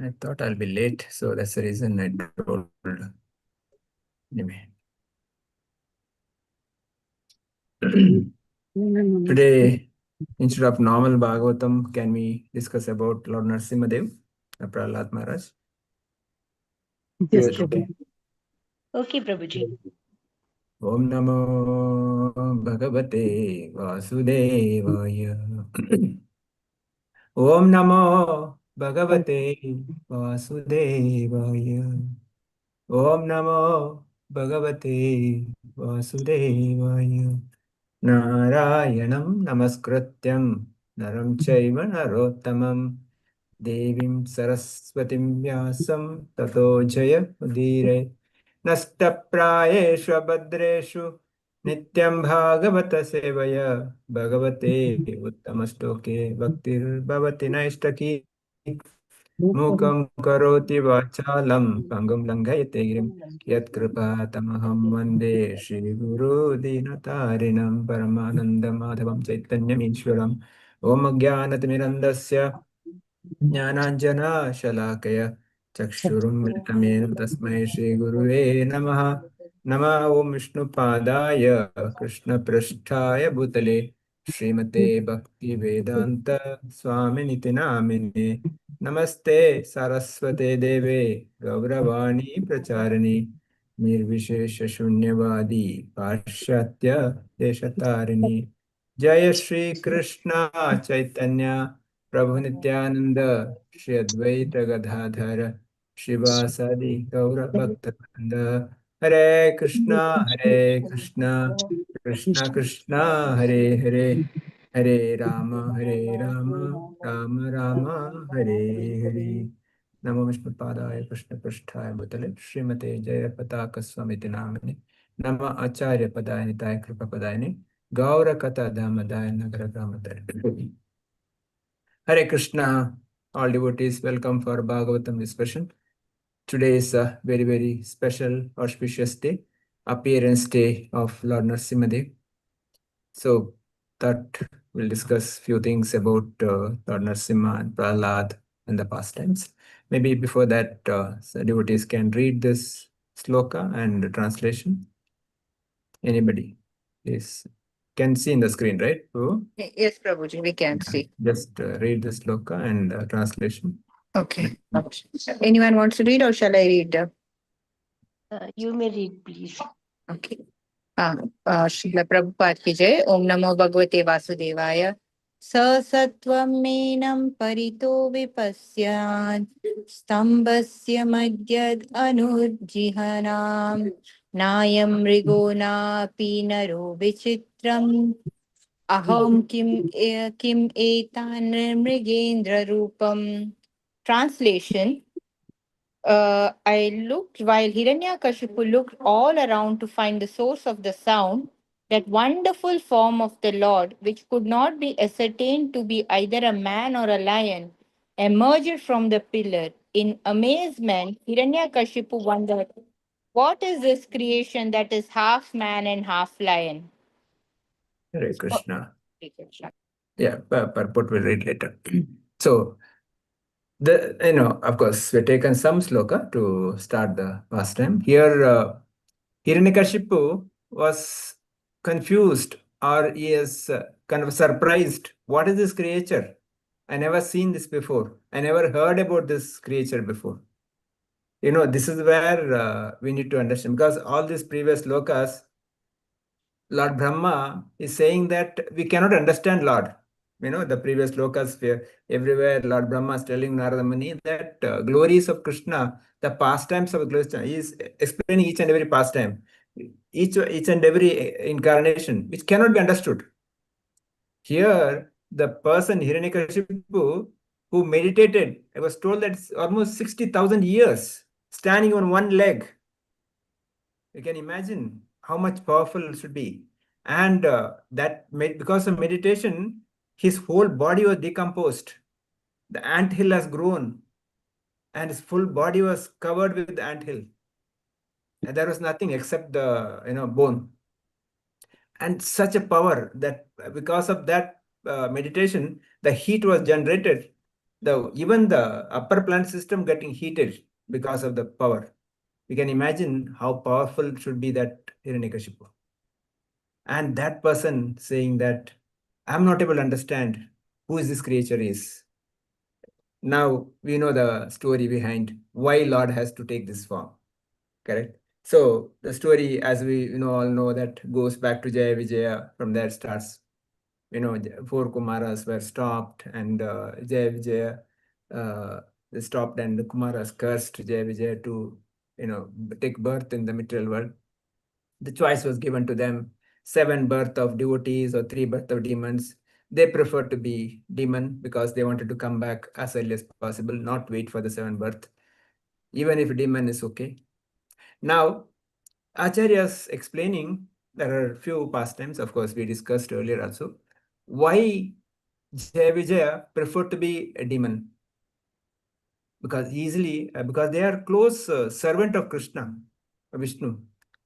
I thought I'll be late, so that's the reason I told. Anyway. Today, instead of normal Bhagavatam, can we discuss about Lord Narasimha Dev, Prahlad Maharaj? Yes, Is it okay? Okay, Prabhuji. Om Namo Bhagavate Vasudevaya. Om Namo Bhagavate Vasudevaya. Om Namo Bhagavate Vasudevaya. Narayanam Namaskrityam Naram Chaiva Narottamam Devim Saraswatim Vyasam Tato Jaya Udire Nastaprayeshu Abhadreshu Nityam Bhagavata Sevaya Bhagavate Uttamastoke Bhaktir Bhavati Naistaki Mukam Karoti Vachalam Pangam Langayate Girim Yat Kripatamaham Vande Shri Guru Dinatarinam Paramananda Madhavam Chaitanyam Ishwaram Om Jnanatimirandasya Jnananjana Shalakaya Chakshurum Militamena Tasmai Shri Guruve Namaha Nama Om Vishnu Padaya Krishna Prasthaya Bhutale Srimate Bhakti Vedanta Swami Niti Namine Namaste Saraswate Deve Gauravani Pracharani Nirvishesha Shunyavadi Parshatya Deshatarani Jaya Shri Krishna Chaitanya Prabhu Nityananda, Shri Advaita Gadadhara, Shivasadi Gaura Bhaktavinda, Hare Krishna, Krishna Krishna, Hare Hare, Hare Rama, Rama Rama, Hare Hare. Namo Vishnu Padaya Krishna Prasthaya Bhutale, Srimate Jaya Pataka Swamiti Namane, Nama Acharya Padaya Nitaya Kripa Padayani, Gaura Kata Dhamadaya Nagara Gamadari. Hare Krishna, all devotees, welcome for Bhagavatam discussion. Today is a very, very special, auspicious day, appearance day of Lord Narasimha. So that we'll discuss few things about Lord Narasimha and Prahlad and the pastimes. Maybe before that, so devotees can read this sloka and the translation. Anybody? Yes. Can see in the screen, right? Oh? Yes, Prabhuji, we can see. Just read the sloka and translation. Okay. Anyone wants to read or shall I read? You may read, please. Okay. Srila Prabhupada ki jai. Om Namo Bhagavate Vasudevaya. Sasatvam menam parito vipasyan stambasya madhyad anurjihanam nayam rigona pinaro vichitram aham kim etan mrigendra rupam. Translation. I looked while Hiranyakashipu looked all around to find the source of the sound, that wonderful form of the Lord, which could not be ascertained to be either a man or a lion, emerged from the pillar. In amazement, Hiranyakashipu wondered, what is this creation that is half man and half lion? Hare Krishna. Yeah, purport we'll read later. So, of course, we've taken some sloka to start the pastime. Here, Hiranyakashipu was confused, or he is kind of surprised. What is this creature? I never seen this before. I never heard about this creature before. This is where we need to understand, because all these previous lokas, Lord Brahma is saying that we cannot understand Lord. The previous lokas, everywhere Lord Brahma is telling Narada Muni that glories of Krishna, the pastimes of Krishna, he is explaining each and every pastime, each and every incarnation, which cannot be understood. Here, the person Hiranyakashipu who meditated, I was told that it's almost 60,000 years standing on one leg. You can imagine how much powerful it should be. And because of meditation, his whole body was decomposed. The anthill has grown and his full body was covered with the anthill. And there was nothing except the bone. And such a power that because of that meditation, the heat was generated even the upper plant system getting heated because of the power. You can imagine how powerful should be that Hiranyakashipu. And that person saying that, I'm not able to understand who is this creature is. Now we know the story behind why Lord has to take this form. Correct? So the story, as we all know, that goes back to Jaya Vijaya. From there starts. Four Kumaras were stopped, and Jaya Vijaya they stopped, and the Kumaras cursed Jaya Vijaya to take birth in the material world. The choice was given to them: 7 birth of devotees or 3 birth of demons. They preferred to be demon because they wanted to come back as early as possible, not wait for the 7th birth, even if demon is okay. Now, Acharya's explaining, there are few pastimes, of course, we discussed earlier also, why Jaya Vijaya preferred to be a demon. Because they are close servant of Krishna, Vishnu.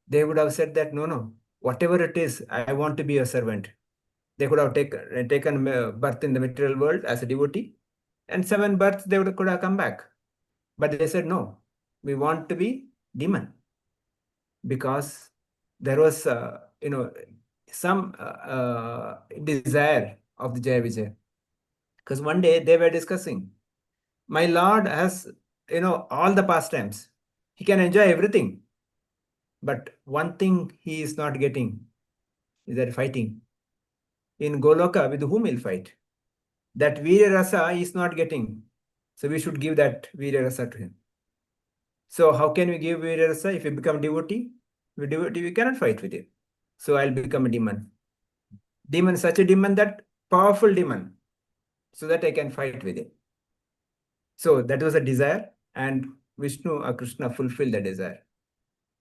They would have said that, no, whatever it is, I want to be a servant. They could have taken birth in the material world as a devotee, and 7 births they could have come back. But they said, no, we want to be demon. Because there was, some desire of the Jaya Vijaya. Because one day they were discussing, my Lord has, all the pastimes. He can enjoy everything. But one thing he is not getting is that fighting. In Goloka, with whom he'll fight? That Virya Rasa he is not getting. So we should give that Virya Rasa to him. So how can we give Virya Rasa if we become devotee? We cannot fight with him. So I'll become a demon. Demon, such a demon, that powerful demon, so that I can fight with him. So that was a desire, and Vishnu or Krishna fulfilled the desire.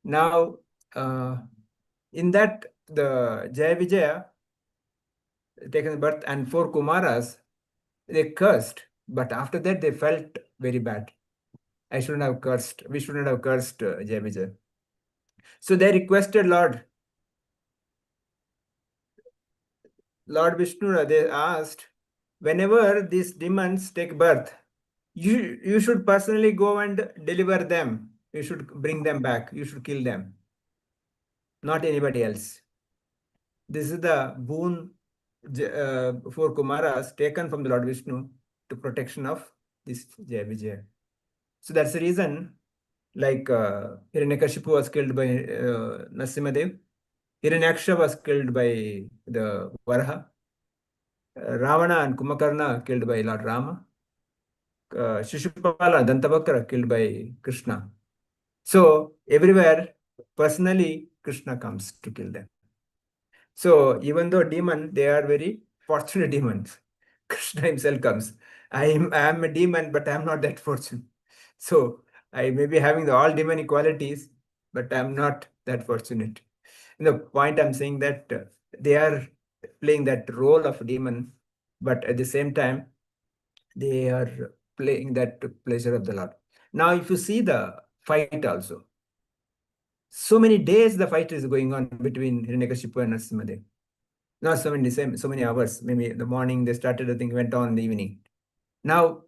Now, in that, the Jaya Vijaya taken birth, and 4 Kumaras, they cursed, but after that they felt very bad. We shouldn't have cursed Jaya Vijaya. So they requested Lord Vishnu, they asked, whenever these demons take birth, you should personally go and deliver them. You should bring them back. You should kill them, not anybody else. This is the boon for Kumaras taken from the Lord Vishnu to protection of this Jaya Vijaya. So that's the reason, like Hiranyakashipu was killed by Narasimha. Hiranyaksha was killed by the Varaha. Ravana and Kumakarna killed by Lord Rama. Shishupala, Dantavakra killed by Krishna. So everywhere, personally, Krishna comes to kill them. So even though demon, they are very fortunate demons. Krishna himself comes. I am a demon, but I am not that fortunate. So I may be having all demonic qualities, but I am not that fortunate. The point I'm saying that they are playing that role of demon, but at the same time, they are playing that pleasure of the Lord. Now, if you see the fight also, so many days the fight is going on between Hiranyakashipu and Narasimha. Not so many hours. Maybe in the morning they started, I think went on in the evening. Now,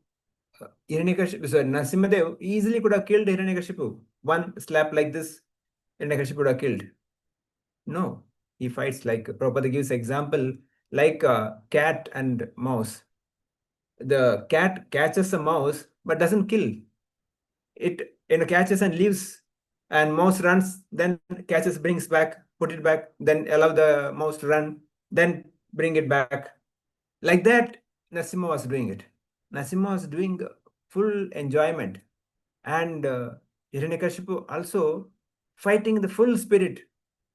Narasimha easily could have killed Hiranyakashipu. One slap like this, Hiranyakashipu would have killed. No, he fights like Prabhupada gives example like a cat and mouse. The cat catches a mouse but doesn't kill. It catches and leaves, and mouse runs, then catches, brings back, put it back, then allow the mouse to run, then bring it back. Like that, Narasimha was doing it. Narasimha was doing full enjoyment. And Hiranyakashipu also fighting the full spirit.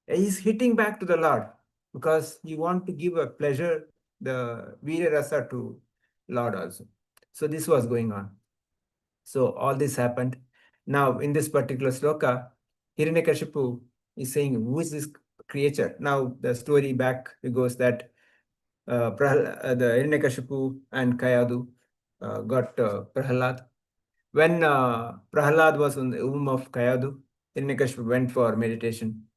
He's hitting back to the Lord because you want to give a pleasure, the Virya Rasa to Lord also. So this was going on. So all this happened. Now in this particular sloka, Hiranyakashipu is saying, who is this creature? Now the story back goes that the Hiranyakashipu and Kayadu got Prahalad. When Prahalad was on the womb of Kayadu, Hiranyakashipu went for meditation.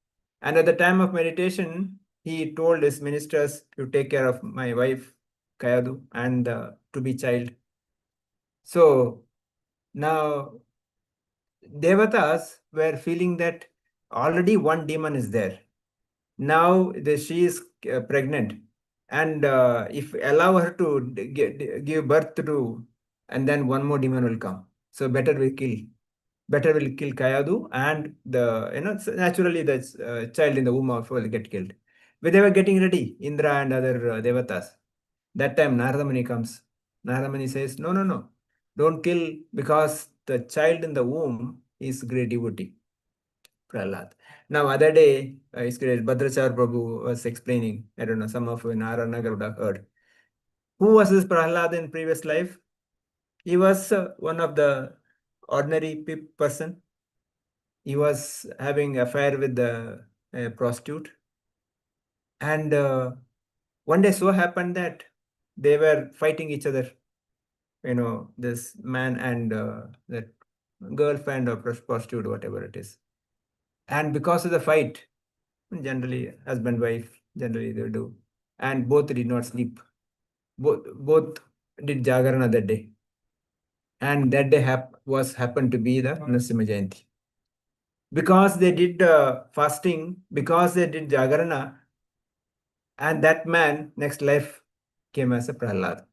And at the time of meditation, he told his ministers to take care of my wife, Kayadu, and to be child. So now Devatas were feeling that already one demon is there. Now she is pregnant, and if allow her to give birth to, and then one more demon will come. So better will kill Kayadu, and naturally the child in the womb of will get killed. When they were getting ready, Indra and other Devatas, that time Narada Muni comes. Narada Muni says, no, no, no, don't kill, because the child in the womb is great devotee, Prahlad. Now, other day, it's great. Bhadrachar Prabhu was explaining. I don't know, some of you in Naranagar would have heard. Who was this Prahlad in previous life? He was one of the ordinary person. He was having affair with the prostitute. And one day so happened that they were fighting each other. This man and that girlfriend or prostitute, whatever it is. And because of the fight, generally husband wife generally they do, and both did not sleep. Both did jagarana that day, and that day happened to be the Narasimha Jayanti. Because they did fasting, because they did jagarana, and that man next life came as a Prahlad.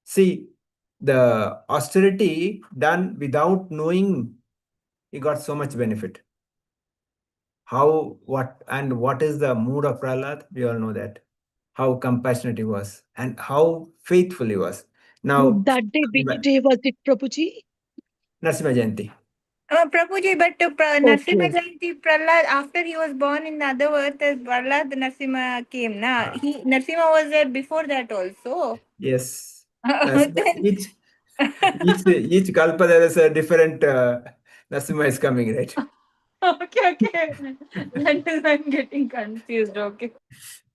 See, the austerity done without knowing, he got so much benefit. What is the mood of Prahlad? We all know that. How compassionate he was and how faithful he was. Now, That day, which day was it, Prabhuji? Narasimha Jayanti. Prabhuji, but Narasimha Okay. Jayanti, Prahlad, after he was born in the other earth, Prahlad Narasimha came. Narasimha was there before that also. Yes. Then- Each kalpa there is a different Narasimha is coming, right? okay. That is why I'm getting confused. Okay.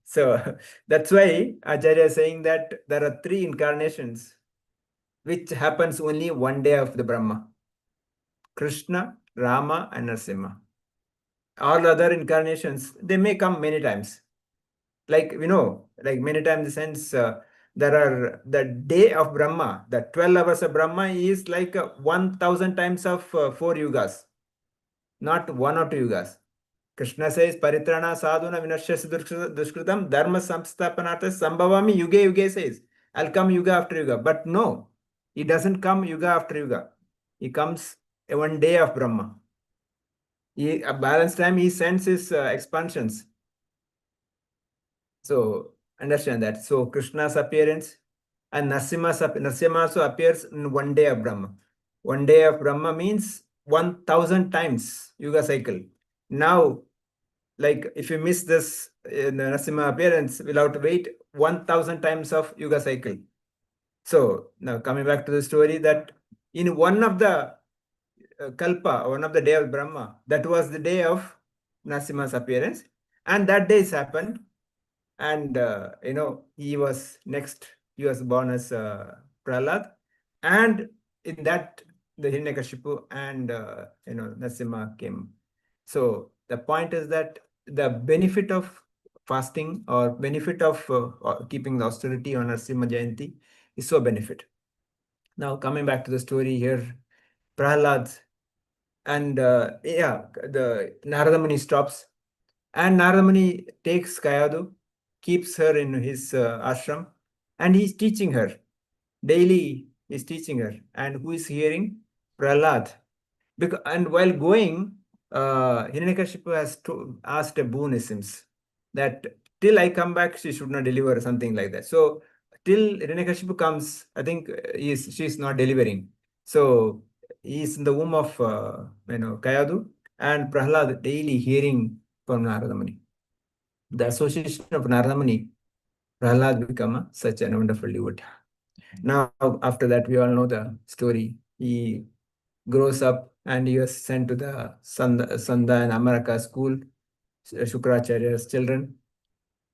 So that's why Acharya is saying that there are 3 incarnations which happens only one day of the Brahma. Krishna, Rama, and Narasimha. All other incarnations, they may come many times. Like many times in the sense, there are the day of Brahma, the 12 hours of Brahma is like 1,000 times of 4 yugas, not 1 or 2 yugas. Krishna says, Paritrana sadhuna vinashyasya dushkritam dharma samsthapanartha sambhavami yuge yuge says, I'll come yuga after yuga. But no, he doesn't come yuga after yuga. He comes one day of Brahma. A balanced time, he sends his expansions. So understand that. So Krishna's appearance and Narasimha also appears in one day of Brahma. One day of Brahma means 1,000 times Yuga cycle. Now, like if you miss this Narasimha appearance, we'll have to wait 1,000 times of Yuga cycle. So now coming back to the story, that in one of the Kalpa, one of the day of Brahma, that was the day of Narasimha's appearance, and that day has happened. And he was born as Prahlad, and in that the Hiranyakashipu and Narasimha came. So the point is that the benefit of fasting or benefit of keeping the austerity on Narasimha Jayanti is so benefit. Now coming back to the story here, Prahlad and the Narada Muni stops, and Narada Muni takes Kayadu, keeps her in his ashram, and he's teaching her. Daily, he's teaching her. And who is hearing? Prahlad. And while going, Hiranyakashipu has asked a boon, it seems, that till I come back, she should not deliver, something like that. So till Hiranyakashipu comes, I think she's not delivering. So he's in the womb of Kayadu, and Prahlad daily hearing from Narada Muni. The association of Narada Muni, Prahlad become such a wonderful devotee. Now, after that, we all know the story. He grows up and he was sent to the Sanda and Amaraka school, Shukracharya's children.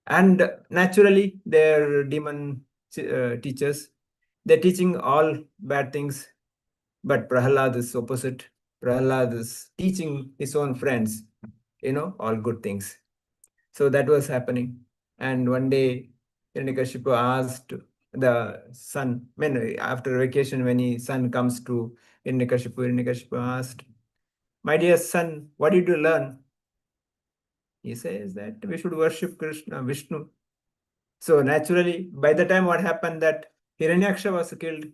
And naturally, they're demon teachers. They're teaching all bad things, but Prahlad is opposite. Prahlad is teaching his own friends, all good things. So that was happening. And one day, Hiranyakashipu asked the son, when after vacation, when his son comes to Hiranyakashipu asked, "My dear son, what did you learn?" He says that we should worship Krishna, Vishnu. So naturally, by the time what happened that Hiranyaksha was killed,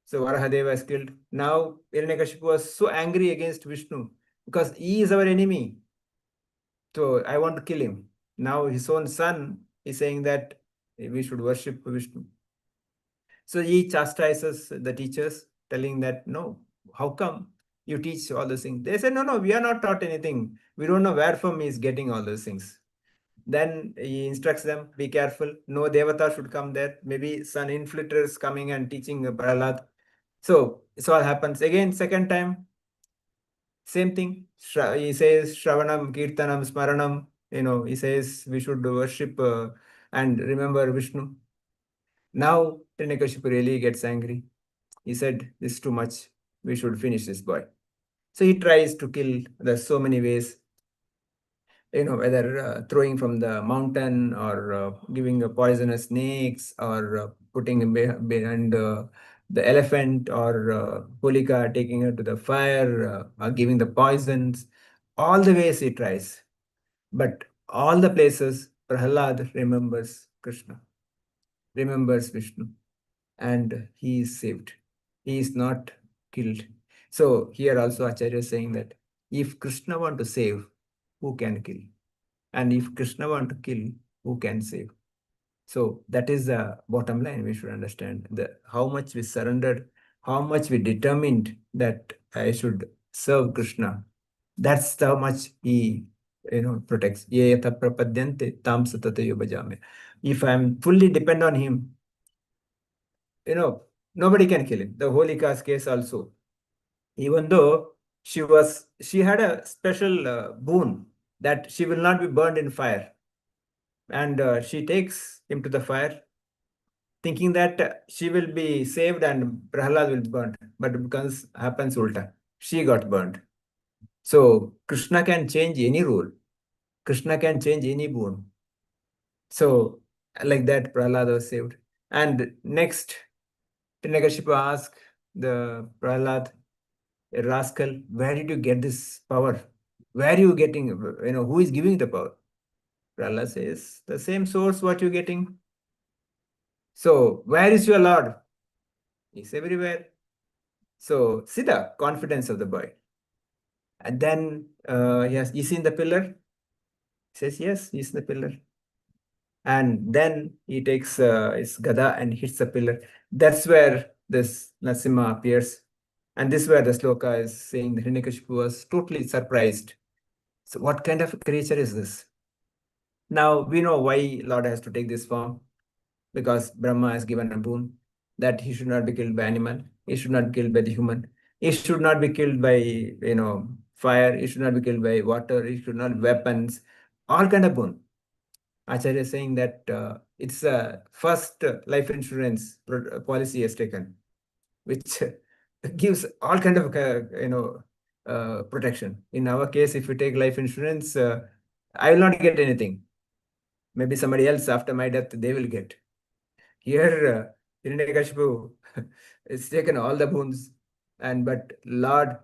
so Varahadeva was killed. Now Hiranyakashipu was so angry against Vishnu because he is our enemy. So I want to kill him. Now his own son is saying that we should worship Vishnu. So he chastises the teachers, telling that, no, how come you teach all those things? They said, no, we are not taught anything. We don't know where from he is getting all those things. Then he instructs them, be careful. No Devata should come there. Maybe some infiltrators coming and teaching Prahlad. So this all happens. Again, second time, same thing. He says, Shravanam, Kirtanam, Smaranam. He says we should worship and remember Vishnu. Now, Hiranyakashipu really gets angry. He said, this is too much. We should finish this boy. So he tries to kill. There's so many ways, whether throwing from the mountain or giving poisonous snakes or putting him behind the elephant or Holika taking her to the fire or giving the poisons. All the ways he tries. But all the places, Prahlad remembers Krishna, remembers Vishnu, and he is saved. He is not killed. So here also Acharya is saying that if Krishna want to save, who can kill? And if Krishna want to kill, who can save? So that is the bottom line. We should understand how much we surrendered, how much we determined that I should serve Krishna. That's how much he protects. Ye yata prapadyante tam satatayo bhajame. If I'm fully depend on him, nobody can kill him. The Holika's case also, even though she had a special boon that she will not be burned in fire, and she takes him to the fire, thinking that she will be saved and Prahlad will be burned. But it happens ulta. She got burned. So Krishna can change any rule. Krishna can change any boon. So like that, Prahlad was saved. And next, Hiranyakashipu asked the Prahlad, a rascal, where did you get this power? Where are you getting, who is giving the power? Prahlad says, the same source what you're getting. So where is your Lord? He's everywhere. So see the confidence of the boy. And then yes, is he in the pillar? He says, yes, he's in the pillar. And then he takes his gada and hits the pillar. That's where this Narasimha appears. And this is where the sloka is saying that Hiranyakashipu was totally surprised. So what kind of creature is this? Now we know why Lord has to take this form, because Brahma has given a boon that he should not be killed by animal, he should not be killed by the human, he should not be killed by fire, he should not be killed by water, he should not weapons, all kind of boon. Acharya is saying that it's a first life insurance policy has taken, which gives all kind of protection. In our case, if we take life insurance, I will not get anything. Maybe somebody else after my death they will get. Here, Hiranyakashipu has taken all the boons, but Lord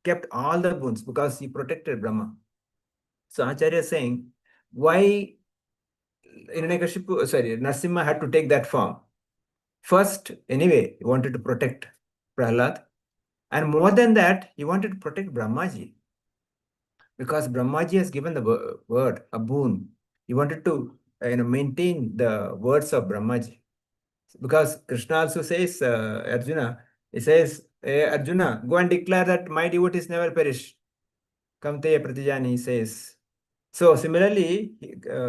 kept all the boons because he protected Brahma. So Acharya is saying, why Narasimha had to take that form. First, anyway, he wanted to protect Prahlad. And more than that, he wanted to protect Brahmaji. Because Brahmaji has given the word, a boon. He wanted to maintain the words of Brahmaji. Because Krishna also says, Arjuna, he says, hey, Arjuna, go and declare that my devotees never perish. Kamteya Pratijani, he says. So similarly,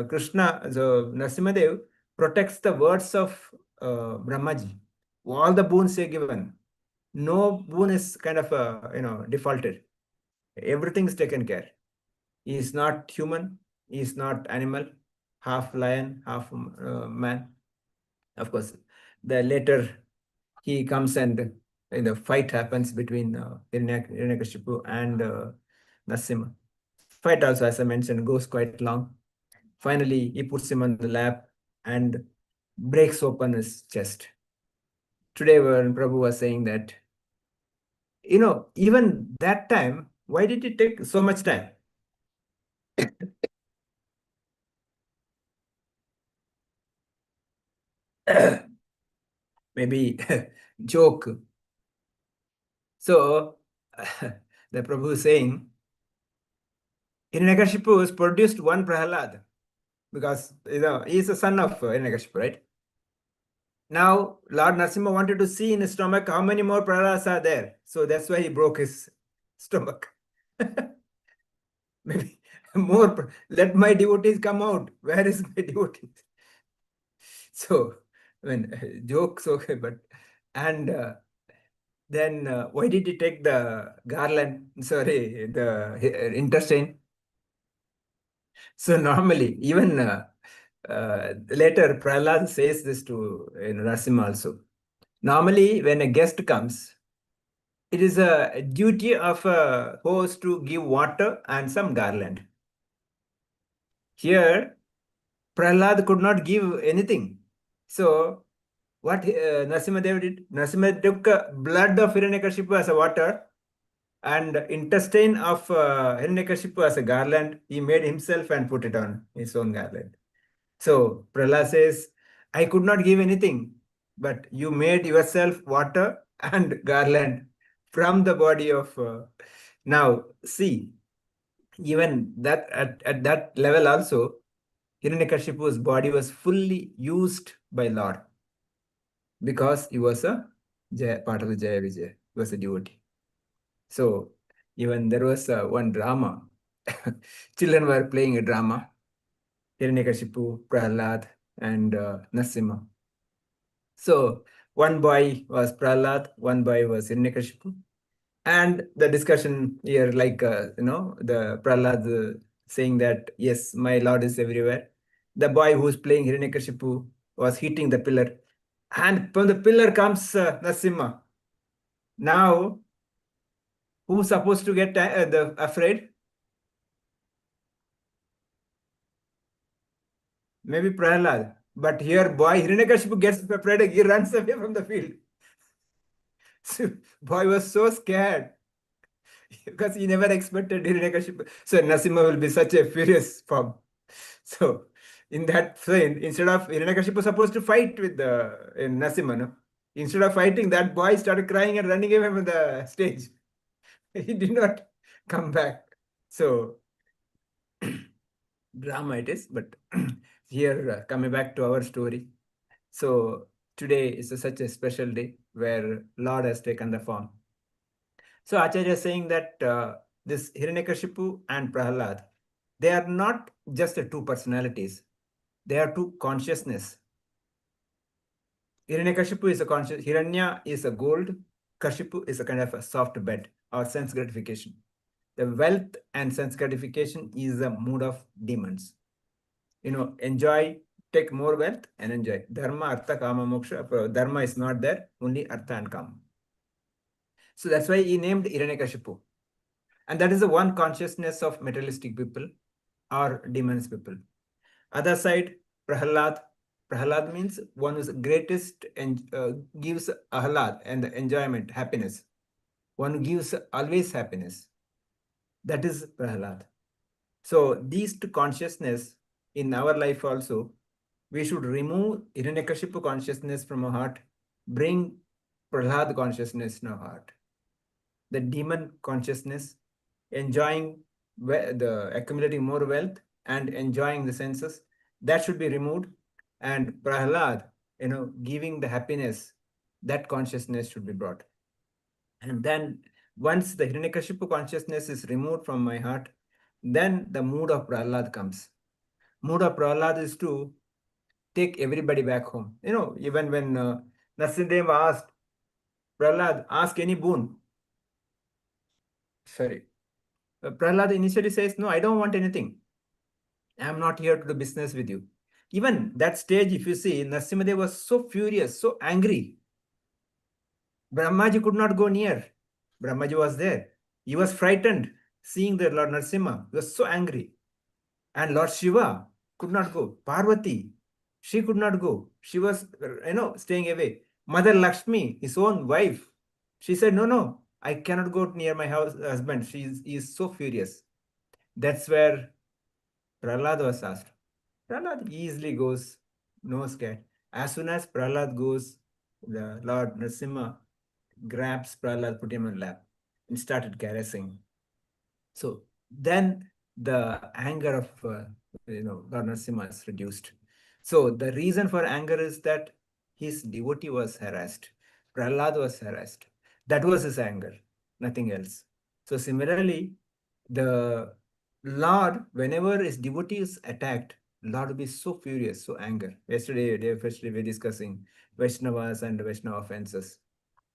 Krishna, so Narasimhadev protects the words of Brahmaji. All the boons are given. No boon is kind of, defaulted. Everything is taken care. He is not human. He is not animal. Half lion, half man. Of course, the later he comes and the fight happens between Hiranyakashipu and Narasimha. Fight also, as I mentioned, goes quite long. Finally, he puts him on the lap and breaks open his chest. Today, when Prabhu was saying that, even that time, why did it take so much time? Maybe joke. So, the Prabhu is saying, Hiranyakashipu has produced one Prahalad because he is a son of Hiranyakashipu, right? Now, Lord Narasimha wanted to see in his stomach how many more Prahalads are there. So that's why he broke his stomach. Maybe more, let my devotees come out. Where is my devotees? So, jokes, okay, but, and then why did he take the garland? Sorry, the intestine. So normally, even later, Prahlad says this to Narasimha also. Normally, when a guest comes, it is a duty of a host to give water and some garland. Here, Prahlad could not give anything. So, what Narasimha Dev did? Narasimha took blood of Hiranyakashipu as a water and intestine of Hiranyakashipu as a garland. He made himself and put it on his own garland. So Prahlad says, I could not give anything, but you made yourself water and garland from the body of. Now, see, even that at that level also, Hiranyakashipu's body was fully used by Lord because he was a part of the Jaya Vijaya. He was a devotee. So even there was one drama. Children were playing a drama. Hiranyakashipu, Prahlad, and Narasimha. So one boy was Prahlad, one boy was Hiranyakashipu. And the discussion here, like, the Prahlad saying that, yes, my Lord is everywhere. The boy who's playing Hiranyakashipu was hitting the pillar. And from the pillar comes Narasimha. Now, who's supposed to get afraid? Maybe Prahlad. But here, boy Hiranyakashipu gets afraid, he runs away from the field. So, boy was so scared because he never expected Hiranyakashipu. So Narasimha will be such a furious form. So in that scene, instead of Hiranyakashipu supposed to fight with the Narasimha, no? Instead of fighting, that boy started crying and running away from the stage. He did not come back. So drama it is, but here coming back to our story. So today is such a special day where Lord has taken the form. So Acharya is saying that this Hiranyakashipu and Prahlad, they are not just the two personalities. They are two consciousness. Hiranyakashipu is a conscious, Hiranya is a gold, Kashipu is a kind of a soft bed or sense gratification. The wealth and sense gratification is a mood of demons. Enjoy, take more wealth and enjoy. Dharma, Artha, Kama, Moksha. Dharma is not there, only Artha and Kama. So that's why he named Hiranyakashipu. And that is the one consciousness of materialistic people or demons people. Other side, Prahalad. Prahalad means one who is greatest and gives ahlad and enjoyment, happiness. One who gives always happiness. That is Prahalad. So these two consciousness in our life also, we should remove Hiranyakashipu consciousness from our heart, bring Prahlad consciousness in our heart. The demon consciousness, enjoying the accumulating more wealth and enjoying the senses, that should be removed. And Prahlad, giving the happiness, that consciousness should be brought. And then once the Hiranyakashipu consciousness is removed from my heart, then the mood of Prahlad comes. Mood of Prahlad is to take everybody back home. Even when Narasimha asked, Prahlad, ask any boon. Sorry. Prahlad initially says, no, I don't want anything. I am not here to do business with you. Even that stage, if you see, Narasimha was so furious, so angry. Brahmaji could not go near. Brahmaji was there. He was frightened seeing the Lord Narasimha. He was so angry. And Lord Shiva could not go. Parvati, She could not go. She was, staying away. Mother Lakshmi, his own wife, she said, no, no, I cannot go near my husband. He is so furious. That's where Prahlad was asked. Prahlad easily goes, no scared. As soon as Prahlad goes, the Lord Narasimha grabs Prahlad, put him on lap, and started caressing. So then the anger of Lord Narasimha is reduced. So the reason for anger is that his devotee was harassed. Prahlad was harassed. That was his anger, nothing else. So similarly, the Lord, whenever his devotee is attacked, Lord will be so furious, so anger. Yesterday we were discussing Vaishnavas and Vaishnava offenses.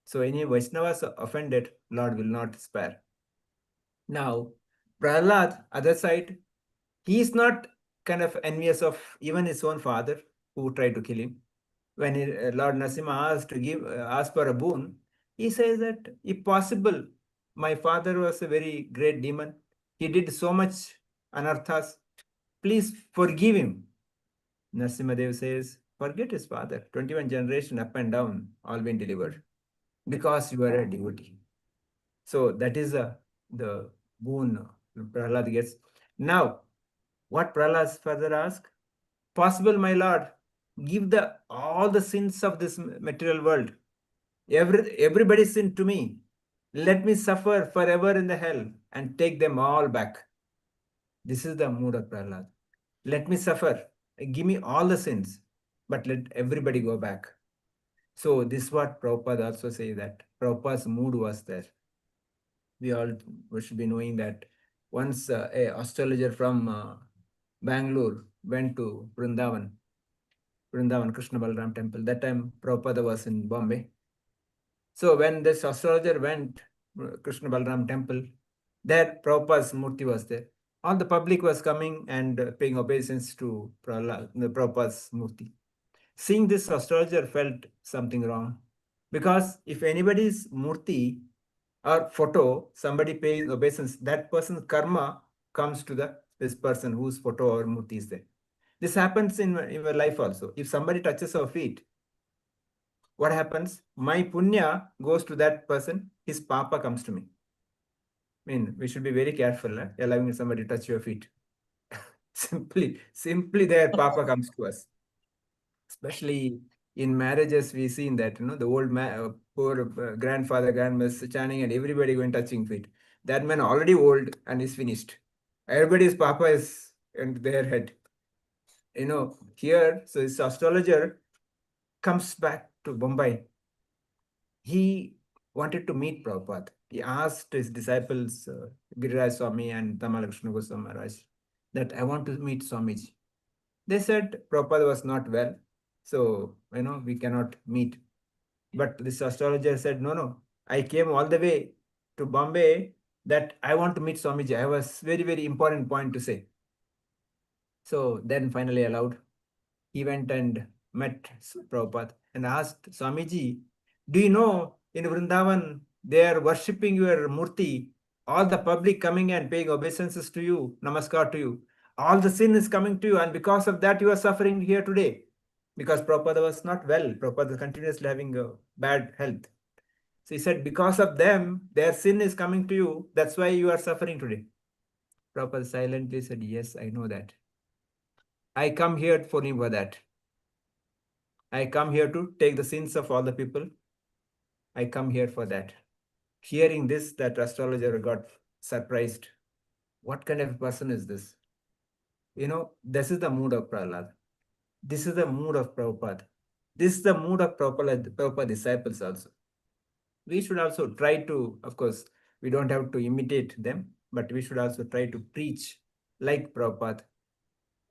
So any Vaishnavas offended, Lord will not spare. Now, Prahlad, other side, he is not kind of envious of even his own father who tried to kill him. When Lord Narasimha asked for a boon, he says that if possible, my father was a very great demon. He did so much anarthas. Please forgive him. Narasimhadev says, forget his father. 21 generation up and down, all been delivered. Because you are a devotee. So that is the boon Prahlad gets. Now, what Prahlad further asks, possible, my lord, give all the sins of this material world, everybody's sin to me. Let me suffer forever in the hell and take them all back. This is the mood of Prahlad. Let me suffer. Give me all the sins, but let everybody go back. So this is what Prabhupada also says, that Prabhupada's mood was there. We should be knowing that once a astrologer from Bangalore went to Vrindavan Krishna Balaram temple. That time Prabhupada was in Bombay. So when this astrologer went Krishna Balaram temple, there Prabhupada's murti was there. All the public was coming and paying obeisance to Prabhupada's murti. Seeing this, astrologer felt something wrong. Because if anybody's murti or photo, somebody pays obeisance, that person's karma comes to this person whose photo or murti is there. This happens in your life also. If somebody touches our feet, what happens? My punya goes to that person, his papa comes to me. I mean, we should be very careful allowing somebody to touch your feet. simply their papa comes to us. Especially in marriages, we seen that, the old man, poor grandfather, grandmother chanting and everybody going touching feet. That man already old and is finished. Everybody's papa is in their head. Here, so this astrologer comes back to Bombay. He wanted to meet Prabhupada. He asked his disciples, Giriraj Swami and Tamal Goswami Maharaj, that I want to meet Swamiji. They said Prabhupada was not well, so we cannot meet. But this astrologer said, no, I came all the way to Bombay that I want to meet Swamiji. I have a very, very important point to say. So then finally allowed. He went and met Prabhupada and asked Swamiji, do you know in Vrindavan they are worshipping your murti, all the public coming and paying obeisances to you, namaskar to you. All the sin is coming to you, and because of that you are suffering here today. Because Prabhupada was not well. Prabhupada continuously having a bad health. So he said, because of them, their sin is coming to you. That's why you are suffering today. Prabhupada silently said, yes, I know that. I come here for that. I come here to take the sins of all the people. I come here for that. Hearing this, that astrologer got surprised. What kind of person is this? This is the mood of Prahlad. This is the mood of Prabhupada. This is the mood of Prabhupada disciples also. We should also try to, of course, we don't have to imitate them, but we should also try to preach like Prabhupada,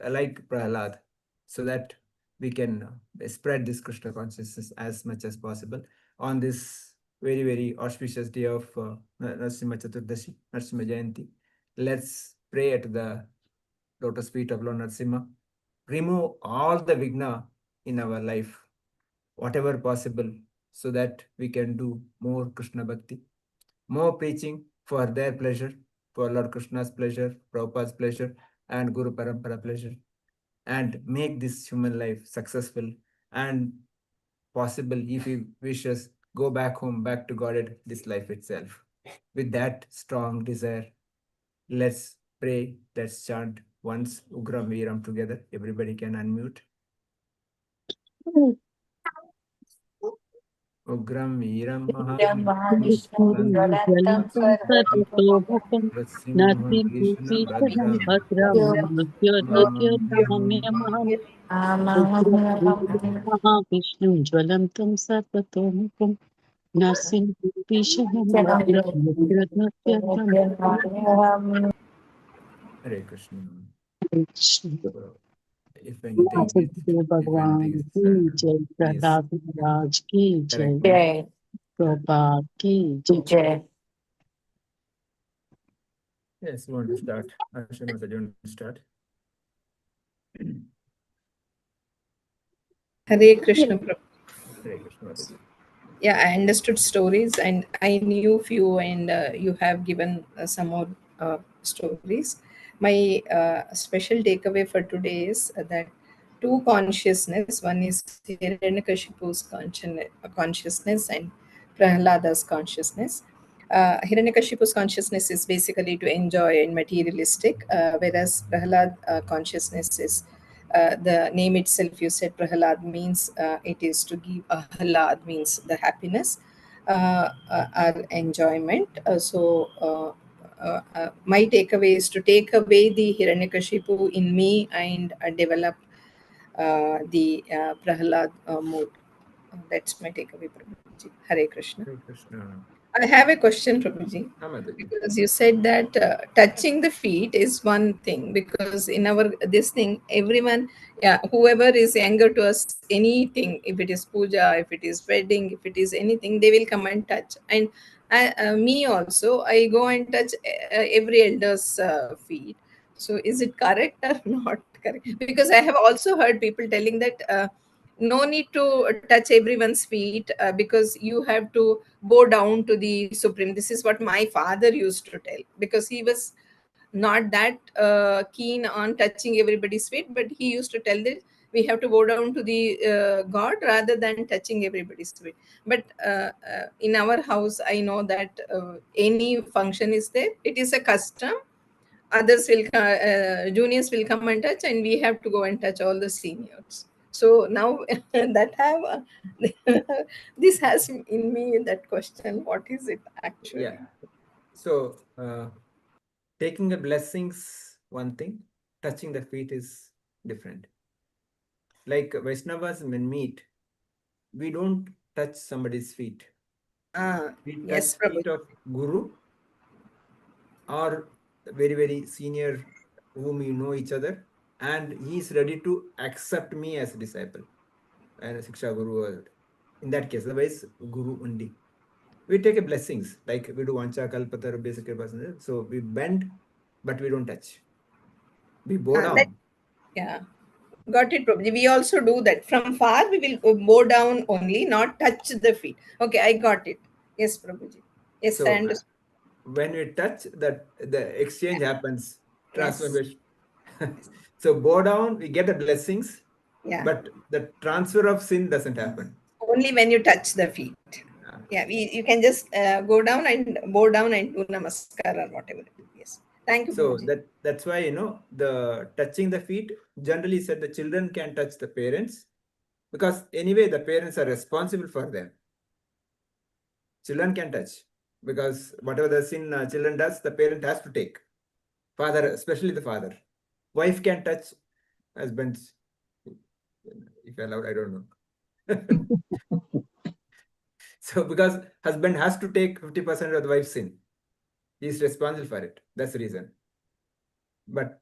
like Prahlad, so that we can spread this Krishna consciousness as much as possible on this very, very auspicious day of Narasimha Chaturdashi, Narasimha Jayanti. Let's pray at the lotus feet of Lord Narasimha. Remove all the vigna in our life, whatever possible, so that we can do more Krishna Bhakti, more preaching for their pleasure, for Lord Krishna's pleasure, Prabhupada's pleasure, and Guru Parampara pleasure. and make this human life successful and possible. If he wishes, go back home, back to Godhead, this life itself. With that strong desire, let's pray, let's chant once Ugram Viram together. Everybody can unmute. Ugram Viram Mahavishnu Jvalantam Sarvatomukham Narasimha Krishna Narsimhubhisham Bhadram Bhadram Mrityunjyamam Mahavishnu Jwalantam Sarvatomukham Narsimhubhisham Bhadram Mrityunjyamam. Hare Krishna. Krishna If anything is, Sadhguru if anything Bhagwan is, ki jai, please Prahlad Maharaj ki jai, correct me. Jai. Prabhupada ki jai. Jai. Yes, you want to start. Ashima, do you want to start? Hare Krishna Prabhu. Hare Krishna. Mataji. Yeah, I understood stories and I knew few, and you have given some more stories. My special takeaway for today is that two consciousness, one is Hiranyakashipu's consciousness and Prahlada's consciousness. Hiranyakashipu's consciousness is basically to enjoy and materialistic, whereas Prahlad consciousness is the name itself. You said Prahlad means it is to give. Ahlad means the happiness, our enjoyment. My takeaway is to take away the Hiranyakashipu in me and develop the Prahlad mood. That's my takeaway, Prabhuji. Hare Krishna. Hare Krishna. I have a question, Prabhuji, Mataji. because you said that touching the feet is one thing, because in our this thing, everyone, yeah, whoever is younger to us, anything, if it is puja, if it is wedding, if it is anything, they will come and touch. And me also, I go and touch every elder's feet. So is it correct or not correct? Because I have also heard people telling that no need to touch everyone's feet, because you have to bow down to the supreme. This is what my father used to tell, because he was not that keen on touching everybody's feet, but he used to tell that we have to bow down to the god rather than touching everybody's feet. But in our house, I know that any function is there, it is a custom. Others will juniors will come and touch, and we have to go and touch all the seniors. So now that have this has in me that question, what is it actually? Yeah. So, taking the blessings, one thing, touching the feet is different. Like Vaishnavas, when meet, we don't touch somebody's feet. We touch Yes, feet Prabhu. of Guru or very, very senior whom you know each other, and he is ready to accept me as a disciple and a Siksha Guru. In that case, otherwise, Guru only. We take a blessings, like we do Vancha Kalpata, basic person. So we bend, but we don't touch. We bow That, down. yeah, got it, Prabhuji. We also do that. From far, we will bow down only, not touch the feet. Okay, I got it. Yes, Prabhuji. Yes, I So understand. when we touch, that the exchange happens, Yes. transformation. So bow down, we get the blessings, Yeah. but the transfer of sin doesn't happen. Only when you touch the feet. Yeah, you can just go down and bow down and do namaskar or whatever. Yes. Thank you, So Prabhuji. that's why, the touching the feet, generally said the children can touch the parents, because anyway the parents are responsible for them. Children can touch, because whatever the sin children does, the parent has to take. Father, especially the father. Wife can touch husbands, if allowed, I don't know. So because husband has to take 50% of the wife's sin, he is responsible for it. That's the reason. But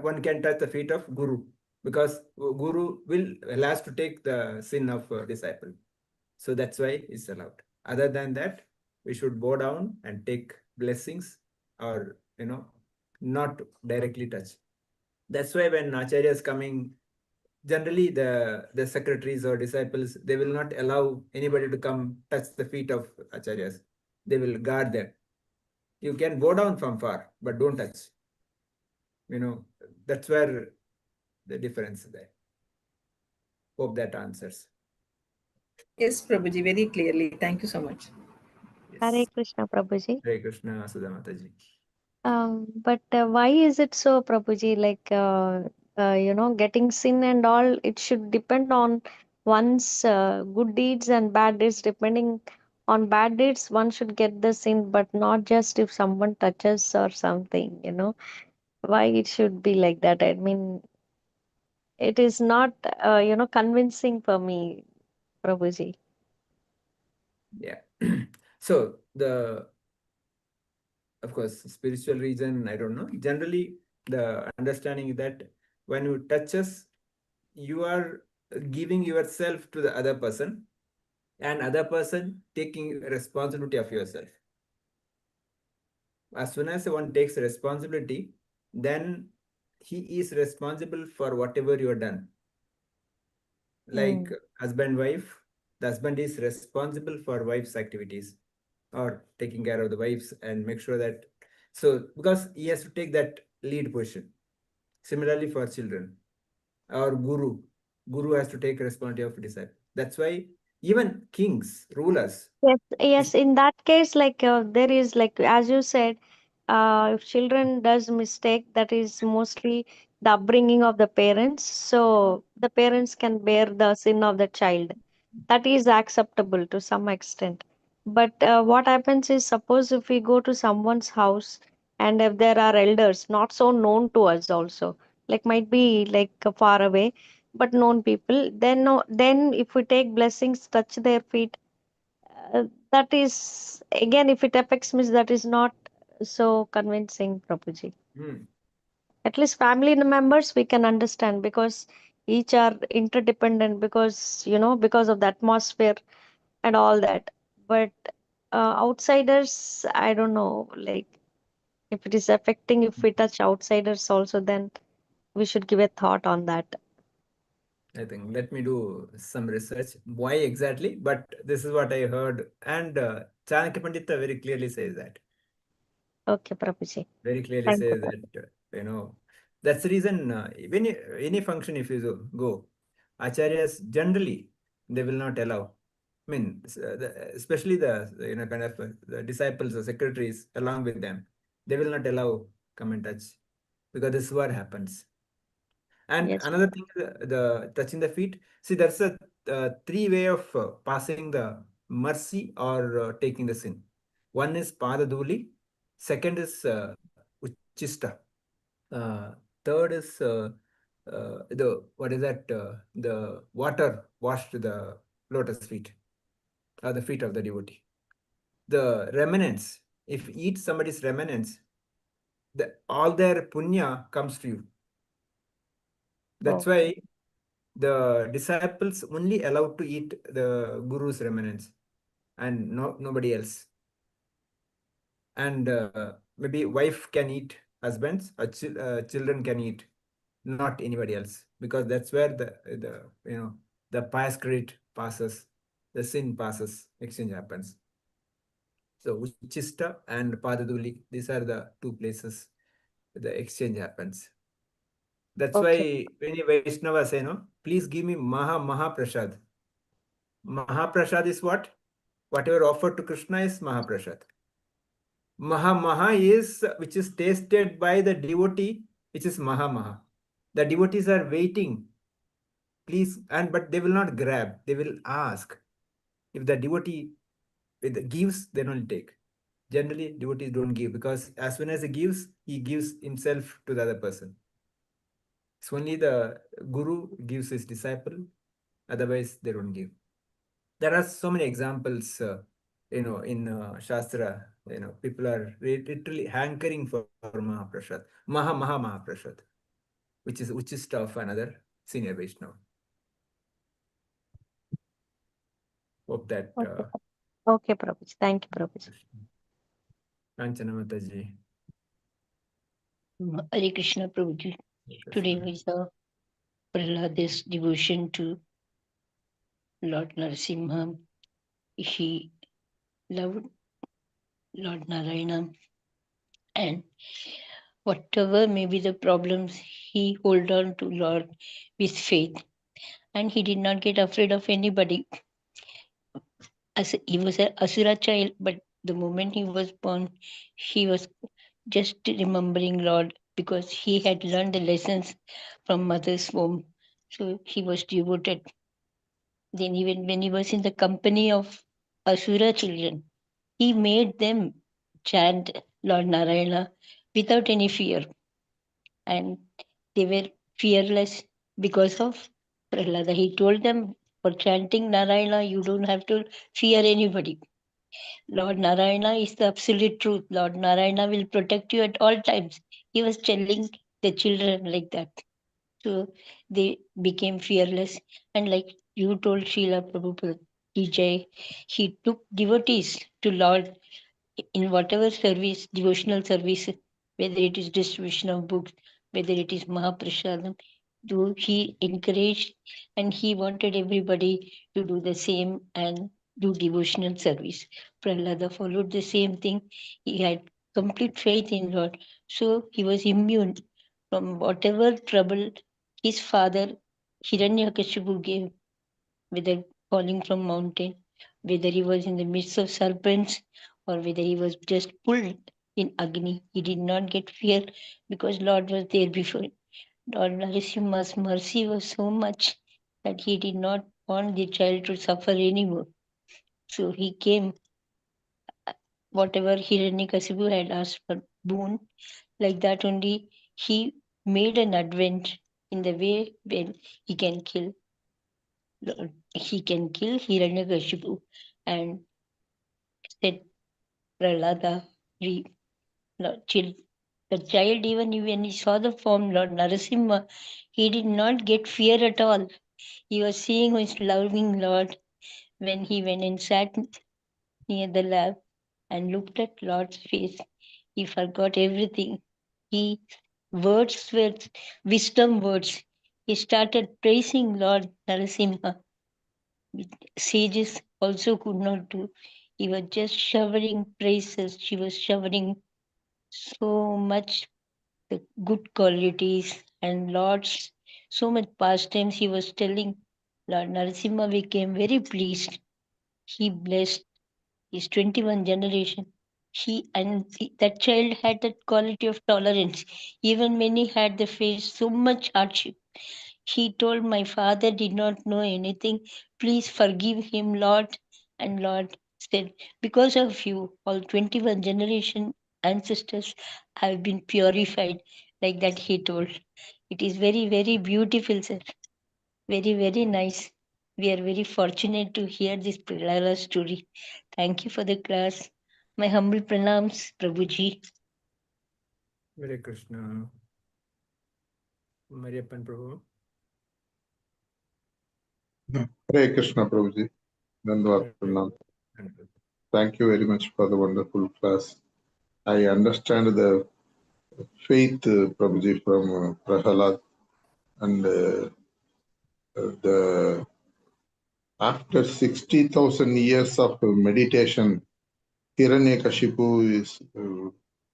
one can touch the feet of Guru, because Guru has to take the sin of disciple. So that's why it's allowed. Other than that, we should bow down and take blessings, or not directly touch. That's why when Acharya is coming, generally the secretaries or disciples, they will not allow anybody to come touch the feet of Acharyas. They will guard them. You can bow down from far, but don't touch. That's where the difference there. Hope that answers. Yes, Prabhuji, very clearly. Thank you so much. Hare Yes. Krishna, Prabhuji. Hare Krishna, Sudha Mataji. But why is it so, Prabhuji? Like, getting sin and all, it should depend on one's good deeds and bad deeds. Depending on bad deeds, one should get the sin, but not just if someone touches or something. Why it should be like that? I mean, it is not, convincing for me, Prabhuji. Yeah. So of course, spiritual reason, I don't know. Generally, the understanding is that when you touches, you are giving yourself to the other person, and other person taking responsibility of yourself. As soon as one takes responsibility, then he is responsible for whatever you have done. Like Mm. husband, wife, the husband is responsible for wife's activities or taking care of the wives and make sure that, so because he has to take that lead position. Similarly for children or guru has to take responsibility of disciple. That's why even kings, rulers, Yes, yes. In that case, like there is like as you said, if children does mistake, that is mostly the upbringing of the parents. So the parents can bear the sin of the child. That is acceptable to some extent. But what happens is, suppose if we go to someone's house and if there are elders not so known to us also, like might be like far away, but known people, then no, then if we take blessings, touch their feet, that is again, if it affects me, that is not so convincing, Prabhuji. hmm, At least family members we can understand because each are interdependent because because of the atmosphere and all that. But outsiders, I don't know, like if it is affecting, if we touch outsiders also, then we should give a thought on that. I think let me do some research. Why exactly? But this is what I heard. And Chanakya Pandita very clearly says that. Okay, Prabhuji. Very clearly Thank you. says that, that's the reason when any function, if you go, acharyas generally, they will not allow. I mean, especially the, kind of the disciples or secretaries along with them, they will not allow come and touch because this is what happens. And Yes. another thing, the touching the feet. See, there's a three way of passing the mercy or taking the sin. One is padaduli, second is uchista, third is the what is that? The water washed the lotus feet or the feet of the devotee. The remnants, if you eat somebody's remnants, all their punya comes to you. That's Oh, why the disciples only allowed to eat the guru's remnants and nobody else. And maybe wife can eat husbands, or children can eat, not anybody else, because that's where the pious credit passes, the sin passes, exchange happens. So Uchista and Padaduli, these are the two places the exchange happens. That's okay. why many Vaishnavas say, no, please give me Maha Prasad. Mahaprasad is what? Whatever offered to Krishna is Mahaprasad. Maha is which is tasted by the devotee, which is Maha. The devotees are waiting, please, but they will not grab, they will ask. If the devotee gives, then only take. Generally, devotees don't give because as soon as he gives himself to the other person. It's only the guru gives his disciple, otherwise they don't give. There are so many examples, in Shastra, people are literally hankering for Mahaprasad, Mahaprasad, which is Uchista of another senior Vaishnava. Hope that. Okay. Okay, Prabhuji. Thank you, Prabhuji. Kanchana Mataji. Hare Krishna Prabhuji. Today we saw Prahlada's devotion to Lord Narasimha. He loved Lord Narayana, and whatever may be the problems, he hold on to Lord with faith. And he did not get afraid of anybody. As he was an Asura child, but the moment he was born, he was just remembering Lord because he had learned the lessons from mother's womb. So he was devoted. Then even when he was in the company of Asura children, he made them chant Lord Narayana without any fear. And they were fearless because of Prahlada. He told them, for chanting Narayana, you don't have to fear anybody. Lord Narayana is the absolute truth. Lord Narayana will protect you at all times. He was telling the children like that. So they became fearless. And like you told Srila Prabhupada, DJ, he took devotees to Lord in whatever service, devotional service, whether it is distribution of books, whether it is Mahaprasadam, he encouraged and he wanted everybody to do the same and do devotional service. Prahlada followed the same thing. He had complete faith in Lord. So he was immune from whatever trouble his father Hiranyakashipu gave, whether falling from mountain, whether he was in the midst of serpents, or whether he was just pulled in Agni. He did not get fear because Lord was there before. Lord Narasimha's mercy was so much that he did not want the child to suffer anymore. So he came, whatever Hiranyakasipu had asked for boon, like that only he made an advent in the way when he can kill Hiranyakashipu and set Prahlada free. The child, even when he saw the form Lord Narasimha, he did not get fear at all. He was seeing his loving Lord when he went and sat near the lamp and looked at Lord's face. He forgot everything. He words were wisdom words. He started praising Lord Narasimha. Sages also could not do. He was just showering praises. She was showering so much the good qualities and Lord's so much pastimes he was telling. Lord Narasimha became very pleased. He blessed his 21 generation. That child had that quality of tolerance. Even when he had to face so much hardship, he told, my father did not know anything. Please forgive him, Lord. And Lord said, because of you, all 21 generation ancestors have been purified. Like that he told. It is very, very beautiful, sir. Very, very nice. We are very fortunate to hear this Prahlada story. Thank you for the class. My humble pranams, Prabhuji. Hare Krishna. Mariappan Prabhu. Hare Krishna Prabhuji. Dandavad Pranam. Thank you very much for the wonderful class. I understand the faith, Prabhuji, from Prahalad, and the after 60,000 years of meditation, Hiranyakashipu is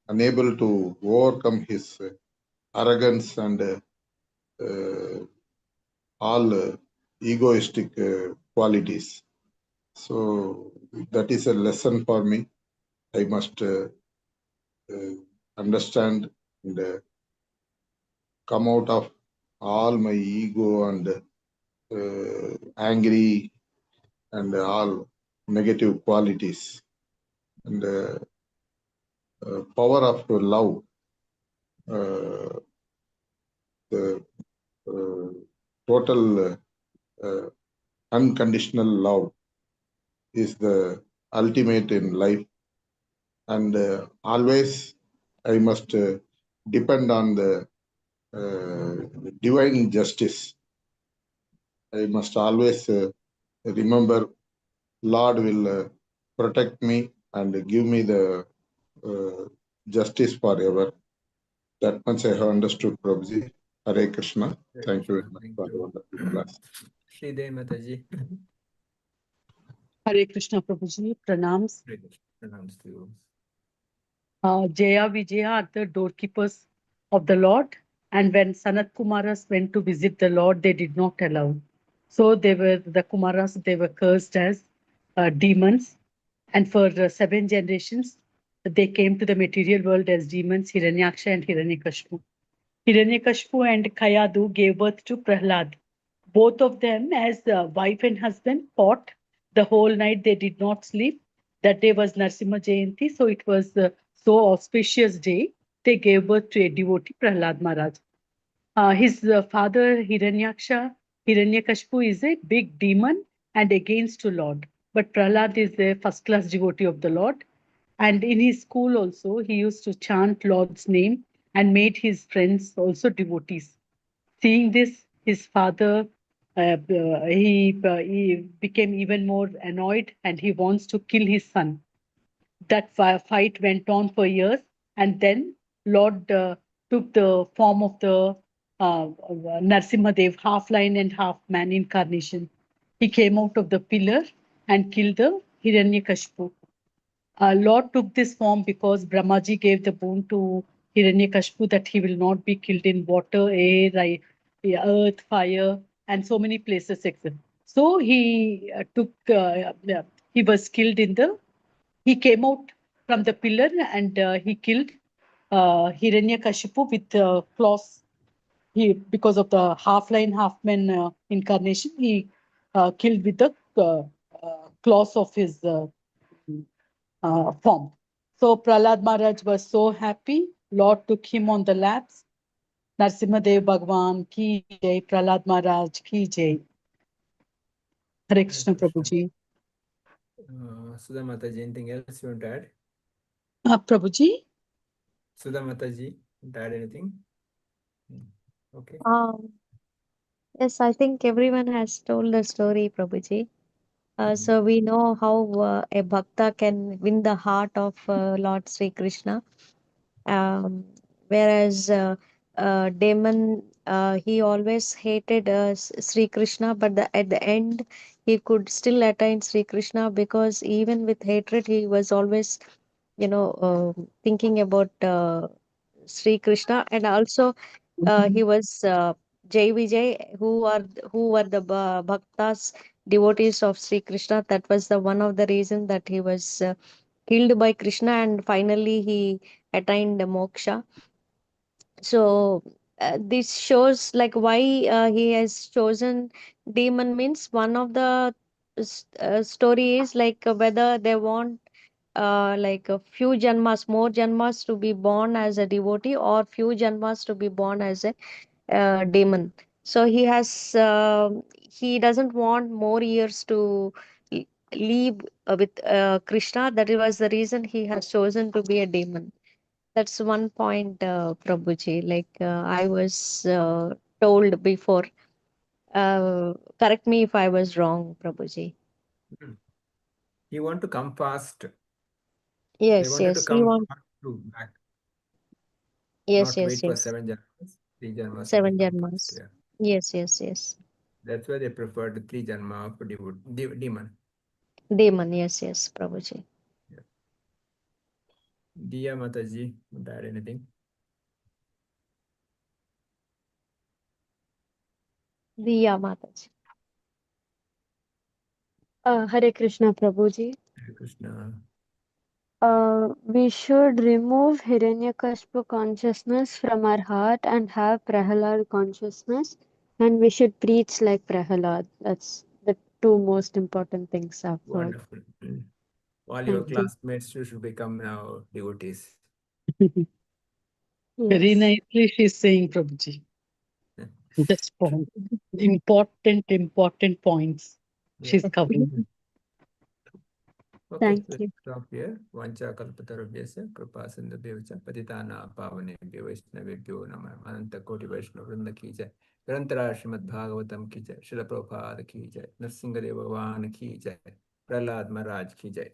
unable to overcome his arrogance and all egoistic qualities. So that is a lesson for me. I must understand and come out of all my ego and angry and all negative qualities. And power of love, the total unconditional love is the ultimate in life. And always I must depend on the divine justice. I must always remember Lord will protect me and give me the justice forever. That much I have understood, Prabhuji. Hare Krishna. Thank you very much for the wonderful class. Shridevi Mataji. Hare Krishna Prabhuji, pranams. Pranams to you. Jaya Vijaya are the doorkeepers of the Lord. And when Sanat Kumaras went to visit the Lord, they did not allow. So the Kumaras, they were cursed as demons. And for 7 generations, they came to the material world as demons, Hiranyaksha and Hiranyakashipu. Hiranyakashipu and Kayadu gave birth to Prahlad. Both of them, as wife and husband, fought the whole night. They did not sleep. That day was Narasimha Jayanti, so it was so auspicious day. They gave birth to a devotee, Prahlad Maharaj. His father, Hiranyakashipu, is a big demon and against to Lord. But Prahlad is a first-class devotee of the Lord. And in his school also, he used to chant Lord's name and made his friends also devotees. Seeing this, his father, he became even more annoyed and he wants to kill his son. That fight went on for years, and then Lord took the form of the Narasimha Dev, half lion and half man incarnation. He came out of the pillar and killed the Hiranyakashipu. Lord took this form because Brahmaji gave the boon to Hiranyakashipu that he will not be killed in water, air, earth, fire, and so many places. So he he was killed in the he came out from the pillar and he killed Hiranyakashipu with claws. Because of the half lion, half man incarnation, he killed with the claws of his form. So Prahlad Maharaj was so happy. Lord took him on the laps. Narasimha Dev Bhagwan ki jai, Prahlad Maharaj ki jai. Hare Krishna Prabhuji. Sudha Mataji, anything else you want to add? Prabhuji? Sudha Mataji, want to add anything? Okay. Yes, I think everyone has told the story, Prabhuji. So we know how a bhakta can win the heart of Lord Sri Krishna. Whereas Damon, he always hated Sri Krishna, but at the end, he could still attain Sri Krishna because even with hatred, he was always, thinking about Sri Krishna, and also he was Jai Vijay, who were the bhaktas, devotees of Sri Krishna. That was the one of the reason that he was killed by Krishna, and finally he attained the moksha. So this shows like why he has chosen demon. Means one of the story is like whether they want like a few janmas, more janmas to be born as a devotee, or few janmas to be born as a demon. So he doesn't want more years to live with Krishna. That was the reason he has chosen to be a demon. That's one point, Prabhuji. Like I was told before. Correct me if I was wrong, Prabhuji. He want to come fast. They Yes, wanted to yes. He come want. fast to back, Yes, not yes, wait for yes. 7 janmas. 3 janmas and they 7 come fast. janmas. Yeah. Yes, yes, yes. That's why they preferred 3 janma of demon. Demon. Yes, yes, Prabhuji. Yeah. Diya Mataji, want to add anything? Diya Mataji. Hare Krishna Prabhuji. Hare Krishna. We should remove Hiranyakashipu consciousness from our heart and have Prahalad consciousness, and we should preach like Prahalad. That's the two most important things I've heard. Wonderful. All your Thank you. classmates should become now devotees. Very Yes. nicely she's saying, Prabhuji. That's point. Important points Yeah. she's covering. Okay, Thank let's you. stop here. Vancha kalpatarabhyasya kripa sindhubhyavcha patitana pavanebhyo vaishnavebhyo namah ananta koti vaishnava vrinda ki jai. Grantara Srimad Bhagavatam ki jai. Srila Prabhupada ki jai. Nrsimha Bhagwan ki jai. Prahlad Maharaj ki jai.